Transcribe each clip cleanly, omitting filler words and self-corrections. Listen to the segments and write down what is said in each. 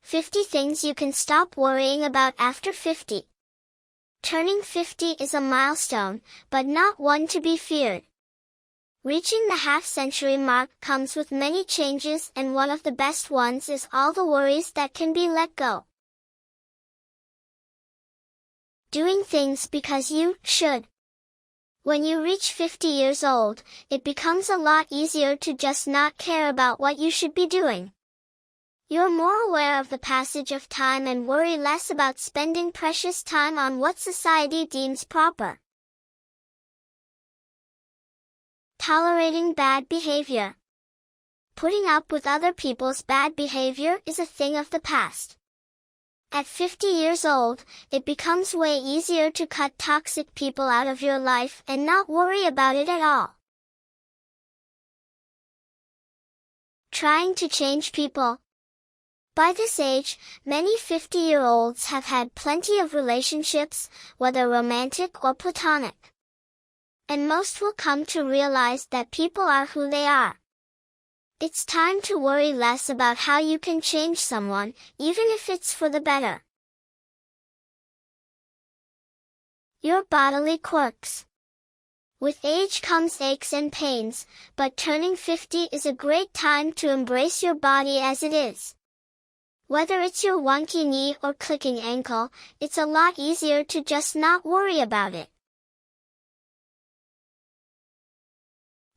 50 things you can stop worrying about after 50. Turning 50 is a milestone, but not one to be feared. Reaching the half-century mark comes with many changes, and one of the best ones is all the worries that can be let go. Doing things because you should. When you reach 50 years old, it becomes a lot easier to just not care about what you should be doing. You're more aware of the passage of time and worry less about spending precious time on what society deems proper. Tolerating bad behavior. Putting up with other people's bad behavior is a thing of the past. At 50 years old, it becomes way easier to cut toxic people out of your life and not worry about it at all. Trying to change people. By this age, many 50-year-olds have had plenty of relationships, whether romantic or platonic. And most will come to realize that people are who they are. It's time to worry less about how you can change someone, even if it's for the better. Your bodily quirks. With age comes aches and pains, but turning 50 is a great time to embrace your body as it is. Whether it's your wonky knee or clicking ankle, it's a lot easier to just not worry about it.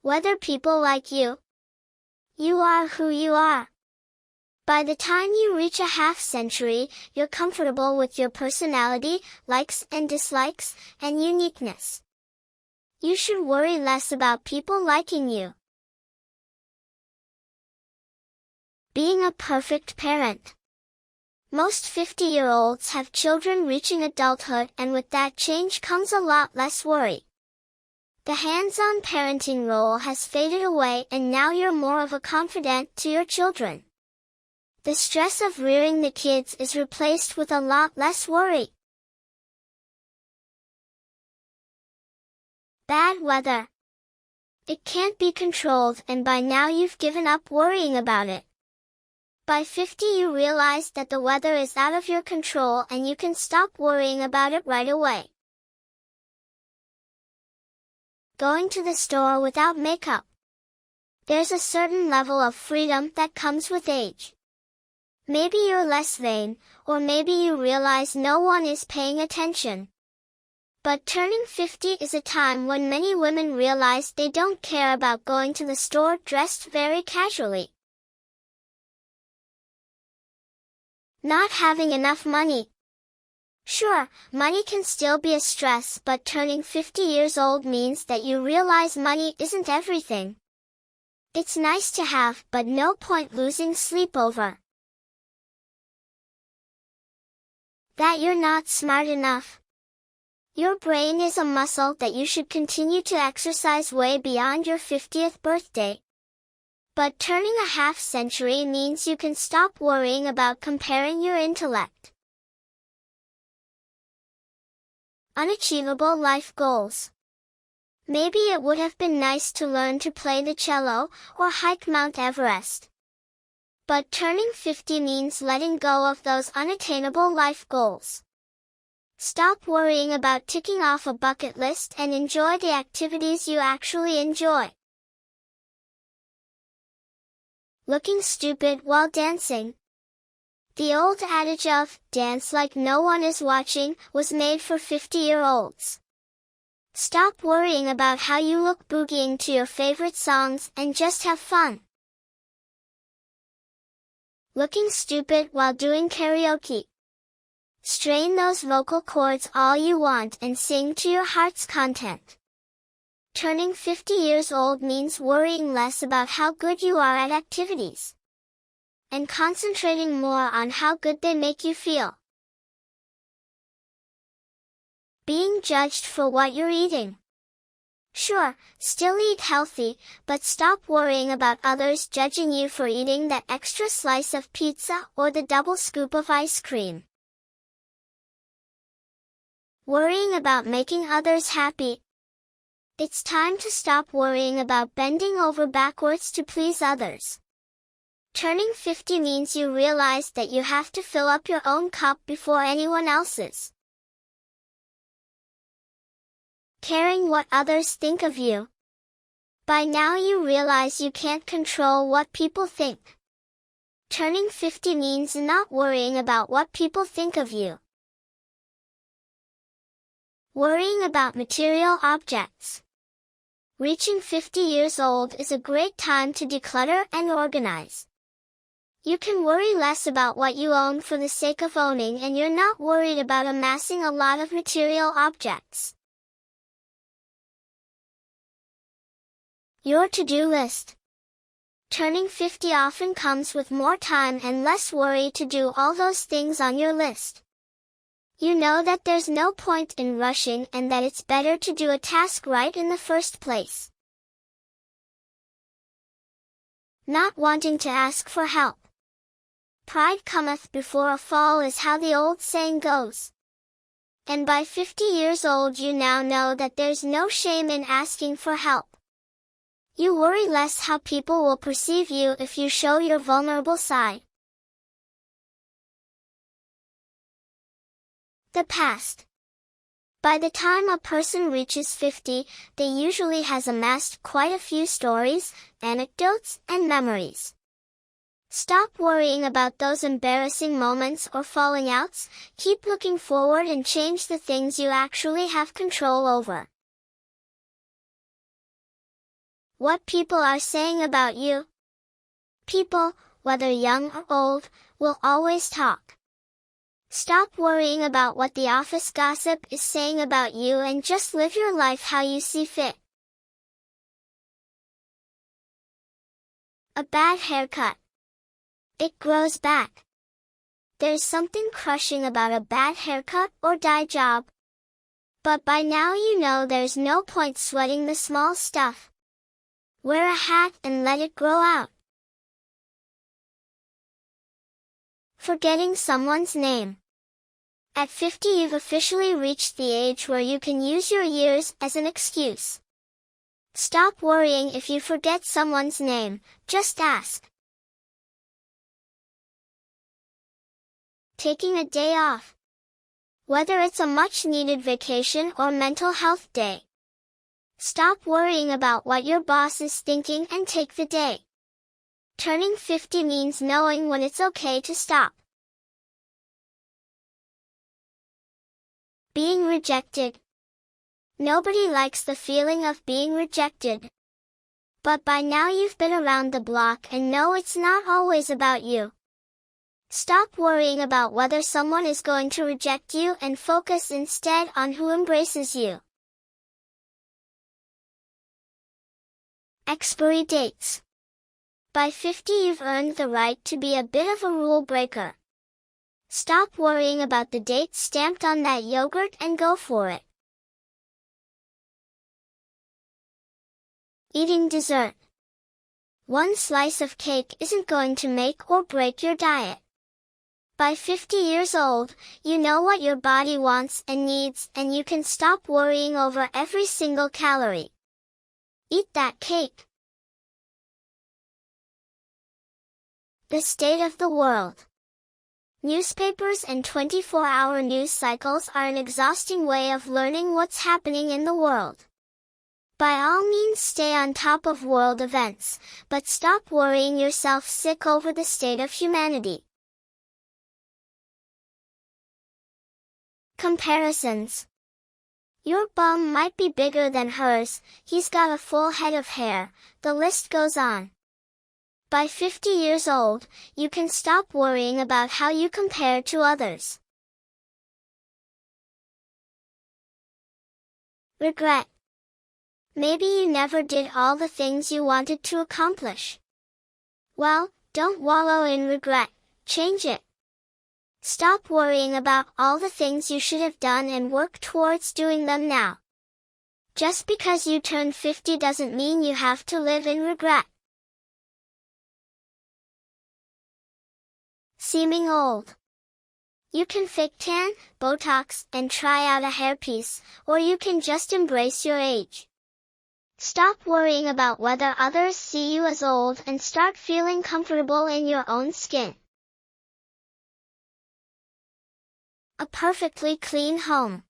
Whether people like you. You are who you are. By the time you reach a half-century, you're comfortable with your personality, likes and dislikes, and uniqueness. You should worry less about people liking you. Being a perfect parent. Most 50-year-olds have children reaching adulthood, and with that change comes a lot less worry. The hands-on parenting role has faded away, and now you're more of a confidant to your children. The stress of rearing the kids is replaced with a lot less worry. Bad weather. It can't be controlled, and by now you've given up worrying about it. By 50 you realize that the weather is out of your control and you can stop worrying about it right away. Going to the store without makeup. There's a certain level of freedom that comes with age. Maybe you're less vain, or maybe you realize no one is paying attention. But turning 50 is a time when many women realize they don't care about going to the store dressed very casually. Not having enough money. Sure, money can still be a stress, but turning 50 years old means that you realize money isn't everything. It's nice to have, but no point losing sleep over that you're not smart enough. Your brain is a muscle that you should continue to exercise way beyond your 50th birthday. But turning a half-century means you can stop worrying about comparing your intellect. Unachievable life goals. Maybe it would have been nice to learn to play the cello or hike Mount Everest. But turning 50 means letting go of those unattainable life goals. Stop worrying about ticking off a bucket list and enjoy the activities you actually enjoy. Looking stupid while dancing. The old adage of, dance like no one is watching, was made for 50-year-olds. Stop worrying about how you look boogieing to your favorite songs and just have fun. Looking stupid while doing karaoke. Strain those vocal cords all you want and sing to your heart's content. Turning 50 years old means worrying less about how good you are at activities, and concentrating more on how good they make you feel. Being judged for what you're eating. Sure, still eat healthy, but stop worrying about others judging you for eating that extra slice of pizza or the double scoop of ice cream. Worrying about making others happy. It's time to stop worrying about bending over backwards to please others. Turning 50 means you realize that you have to fill up your own cup before anyone else's. Caring what others think of you. By now you realize you can't control what people think. Turning 50 means not worrying about what people think of you. Worrying about material objects. Reaching 50 years old is a great time to declutter and organize. You can worry less about what you own for the sake of owning, and you're not worried about amassing a lot of material objects. Your to-do list. Turning 50 often comes with more time and less worry to do all those things on your list. You know that there's no point in rushing and that it's better to do a task right in the first place. Not wanting to ask for help. Pride cometh before a fall is how the old saying goes. And by 50 years old you now know that there's no shame in asking for help. You worry less how people will perceive you if you show your vulnerable side. The past. By the time a person reaches 50, they usually has amassed quite a few stories, anecdotes, and memories. Stop worrying about those embarrassing moments or falling outs, keep looking forward and change the things you actually have control over. What people are saying about you. People, whether young or old, will always talk. Stop worrying about what the office gossip is saying about you and just live your life how you see fit. A bad haircut. It grows back. There's something crushing about a bad haircut or dye job. But by now you know there's no point sweating the small stuff. Wear a hat and let it grow out. Forgetting someone's name. At 50 you've officially reached the age where you can use your years as an excuse. Stop worrying if you forget someone's name, just ask. Taking a day off. Whether it's a much-needed vacation or mental health day. Stop worrying about what your boss is thinking and take the day. Turning 50 means knowing when it's okay to stop. Being rejected. Nobody likes the feeling of being rejected. But by now you've been around the block and know it's not always about you. Stop worrying about whether someone is going to reject you and focus instead on who embraces you. Expiry dates. By 50 you've earned the right to be a bit of a rule breaker. Stop worrying about the date stamped on that yogurt and go for it. Eating dessert. One slice of cake isn't going to make or break your diet. By 50 years old, you know what your body wants and needs, and you can stop worrying over every single calorie. Eat that cake. The state of the world. Newspapers and 24-hour news cycles are an exhausting way of learning what's happening in the world. By all means stay on top of world events, but stop worrying yourself sick over the state of humanity. Comparisons. Your bum might be bigger than hers, he's got a full head of hair, the list goes on. By 50 years old, you can stop worrying about how you compare to others. Regret. Maybe you never did all the things you wanted to accomplish. Well, don't wallow in regret, change it. Stop worrying about all the things you should have done and work towards doing them now. Just because you turned 50 doesn't mean you have to live in regret. Seeming old. You can fake tan, Botox, and try out a hairpiece, or you can just embrace your age. Stop worrying about whether others see you as old and start feeling comfortable in your own skin. A perfectly clean home.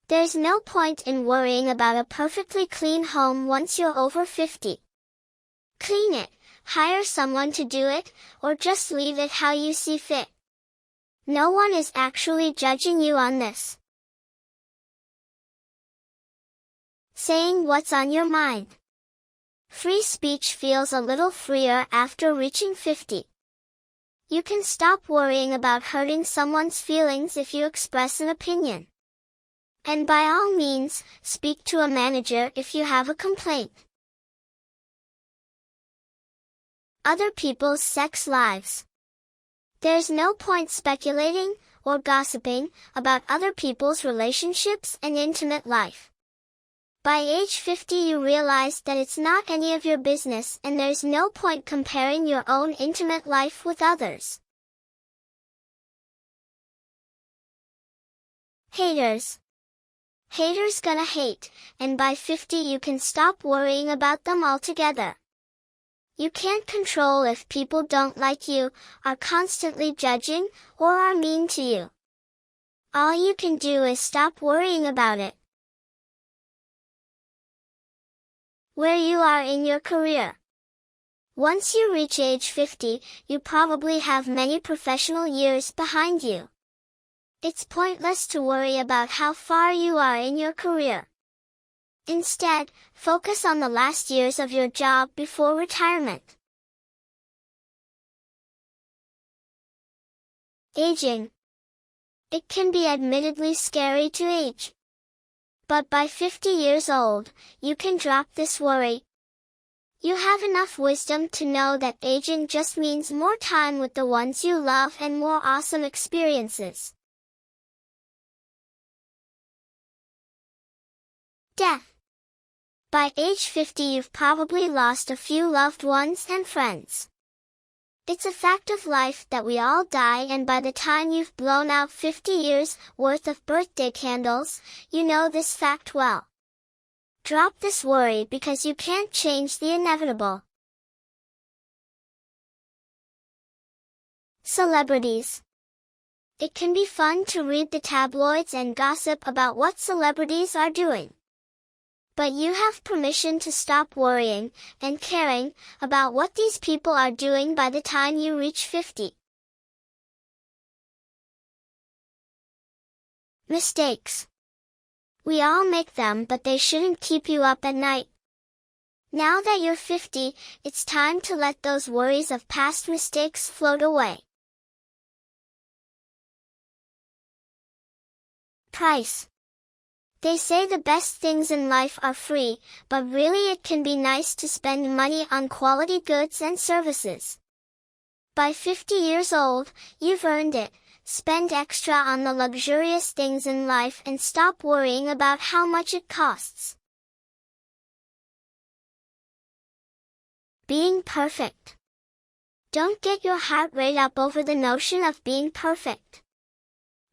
There's no point in worrying about a perfectly clean home once you're over 50. Clean it, hire someone to do it, or just leave it how you see fit. No one is actually judging you on this. Saying what's on your mind. Free speech feels a little freer after reaching 50. You can stop worrying about hurting someone's feelings if you express an opinion. And by all means, speak to a manager if you have a complaint. Other people's sex lives. There's no point speculating or gossiping about other people's relationships and intimate life. By age 50 you realize that it's not any of your business and there's no point comparing your own intimate life with others. Haters. Haters gonna hate, and by 50 you can stop worrying about them altogether. You can't control if people don't like you, are constantly judging, or are mean to you. All you can do is stop worrying about it. Where you are in your career. Once you reach age 50, you probably have many professional years behind you. It's pointless to worry about how far you are in your career. Instead, focus on the last years of your job before retirement. Aging. It can be admittedly scary to age. But by 50 years old, you can drop this worry. You have enough wisdom to know that aging just means more time with the ones you love and more awesome experiences. Death. By age 50 you've probably lost a few loved ones and friends. It's a fact of life that we all die, and by the time you've blown out 50 years worth of birthday candles, you know this fact well. Drop this worry because you can't change the inevitable. Celebrities. It can be fun to read the tabloids and gossip about what celebrities are doing. But you have permission to stop worrying and caring about what these people are doing by the time you reach 50. Mistakes. We all make them, but they shouldn't keep you up at night. Now that you're 50, it's time to let those worries of past mistakes float away. Price. They say the best things in life are free, but really it can be nice to spend money on quality goods and services. By 50 years old, you've earned it. Spend extra on the luxurious things in life and stop worrying about how much it costs. Being perfect. Don't get your heart rate up over the notion of being perfect.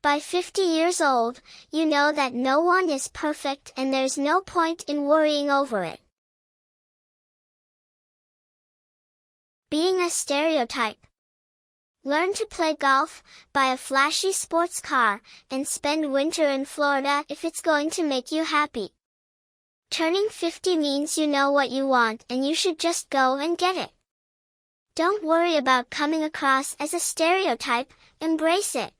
By 50 years old, you know that no one is perfect and there's no point in worrying over it. Being a stereotype. Learn to play golf, buy a flashy sports car, and spend winter in Florida if it's going to make you happy. Turning 50 means you know what you want and you should just go and get it. Don't worry about coming across as a stereotype, embrace it.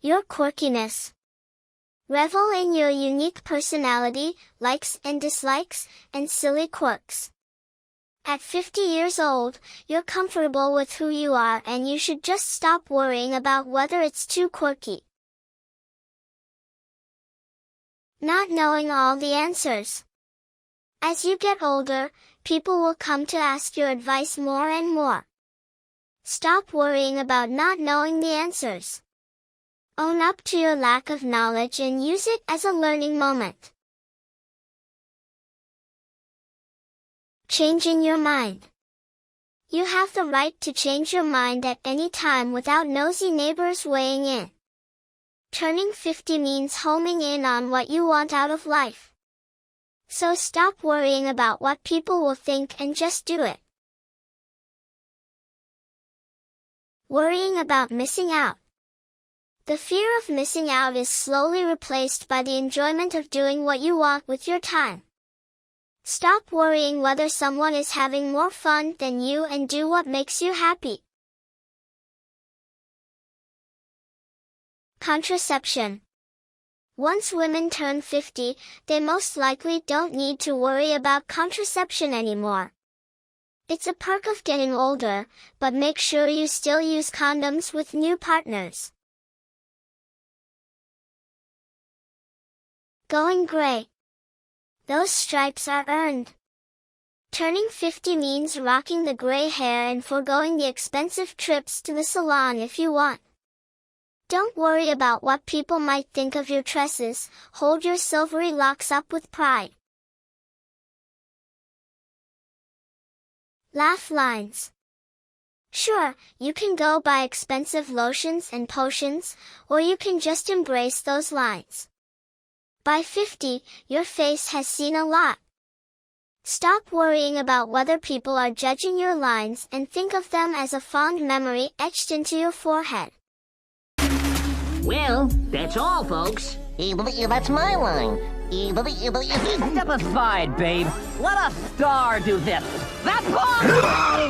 Your quirkiness. Revel in your unique personality, likes and dislikes, and silly quirks. At 50 years old, you're comfortable with who you are and you should just stop worrying about whether it's too quirky. Not knowing all the answers. As you get older, people will come to ask your advice more and more. Stop worrying about not knowing the answers. Own up to your lack of knowledge and use it as a learning moment. Changing your mind. You have the right to change your mind at any time without nosy neighbors weighing in. Turning 50 means homing in on what you want out of life. So stop worrying about what people will think and just do it. Worrying about missing out. The fear of missing out is slowly replaced by the enjoyment of doing what you want with your time. Stop worrying whether someone is having more fun than you and do what makes you happy. Contraception. Once women turn 50, they most likely don't need to worry about contraception anymore. It's a perk of getting older, but make sure you still use condoms with new partners. Going gray. Those stripes are earned. Turning 50 means rocking the gray hair and foregoing the expensive trips to the salon if you want. Don't worry about what people might think of your tresses, hold your silvery locks up with pride. Laugh lines. Sure, you can go buy expensive lotions and potions, or you can just embrace those lines. By 50, your face has seen a lot. Stop worrying about whether people are judging your lines and think of them as a fond memory etched into your forehead. Well, that's all, folks. That's my line. Step aside, babe. Let a star do this. That's all!